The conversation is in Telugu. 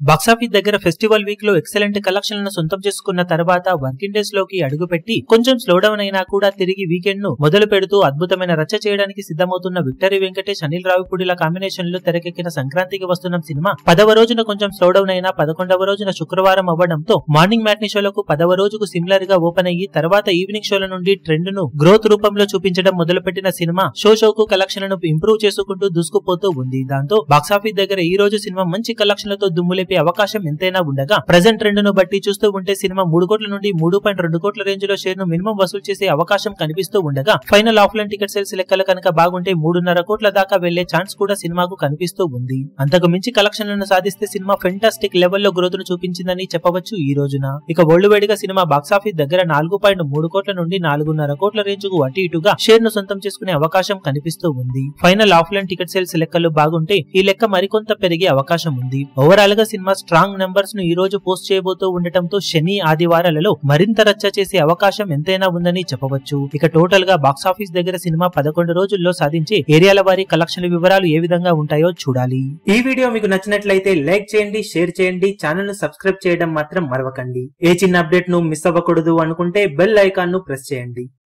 బాక్సాఫీస్ దగ్గర ఫెస్టివల్ వీక్ లో ఎక్సలెంట్ కలెక్షన్లను సొంతం చేసుకున్న తర్వాత వర్కింగ్ డేస్ లోకి అడుగుపెట్టి కొంచెం స్లో డౌన్ అయినా కూడా తిరిగి వీకెండ్ ను మొదలు పెడుతూ అద్భుతమైన రచ్చ చేయడానికి సిద్ధమవుతున్న విక్టరీ వెంకటేష్ అనిల్ రావిపూడిల కాంబినేషన్ లో తెరకెక్కిన సంక్రాంతికి వస్తున్న సినిమా 10వ రోజున కొంచెం స్లో డౌన్ అయినా 11వ రోజున శుక్రవారం అవ్వడంతో మార్నింగ్ మ్యాట్నీ షోలకు 10వ రోజుకు సిమిలర్ గా ఓపెన్ అయ్యి తర్వాత ఈవినింగ్ షోల నుండి ట్రెండ్ ను గ్రోత్ రూపంలో చూపించడం మొదలుపెట్టిన సినిమా షోకు కలెక్షన్లను ఇంప్రూవ్ చేసుకుంటూ దూసుకుపోతూ ఉంది. దాంతో బాక్సాఫీస్ దగ్గర ఈ రోజు సినిమా మంచి కలెక్షన్లతో దుమ్ములేపే అవకాశం ఎంతైనా ఉండగా ప్రెజెంట్ ట్రెండ్ ను బట్టి చూస్తూ ఉంటే సినిమా 3 కోట్ల నుండి 3.2 కోట్ల రేంజ్ లో షేర్ ను మినిమం వసూలు చేసే అవకాశం కనిపిస్తూ ఉండగా ఫైనల్ ఆఫ్లైన్ టికెట్ సేల్స్ లెక్కలు కనుక బాగుంటే 3.5 కోట్ల దాకా వెళ్లే ఛాన్స్ కూడా సినిమాకు కనిపిస్తూ ఉంది. అంతకు మించి కలెక్షన్లను సాధిస్తే సినిమా ఫెంటాస్టిక్ లెవెల్లో గ్రోత్ ను చూపించిందని చెప్పవచ్చు. ఈ రోజున ఇక వరల్డ్ వైడ్ గా సినిమా బాక్సాఫీస్ దగ్గర 4.3 కోట్ల నుండి 4.5 కోట్ల రేంజ్ కు అటు ఇటుగా షేర్ ను సొంతం చేసుకునే అవకాశం కనిపిస్తూ ఉంది. ఫైనల్ ఆఫ్లైన్ టికెట్ సేల్స్ లెక్కలు బాగుంటే ఈ లెక్క మరికొంత పెరిగే అవకాశం ఉంది. ఓవరాల్ గా సినిమా స్ట్రాంగ్ నెంబర్స్ ను ఈ రోజు పోస్ట్ చేయబోతూ ఉండటంతో శని ఆదివారాలలో మరింత రచ్చ చేసే అవకాశం ఎంతైనా ఉందని చెప్పవచ్చు. ఇక టోటల్ గా బాక్సాఫీస్ దగ్గర సినిమా 11 రోజుల్లో సాధించే ఏరియాల వారి కలెక్షన్ వివరాలు ఏ విధంగా ఉంటాయో చూడాలి. ఈ వీడియో మీకు నచ్చినట్లయితే లైక్ చేయండి, షేర్ చేయండి, ఛానల్ ను సబ్స్క్రైబ్ చేయడం మాత్రం మరవకండి. ఏ చిన్న అప్డేట్ ను మిస్ అవ్వకూడదు అనుకుంటే బెల్ ఐకాన్ ను ప్రెస్ చేయండి.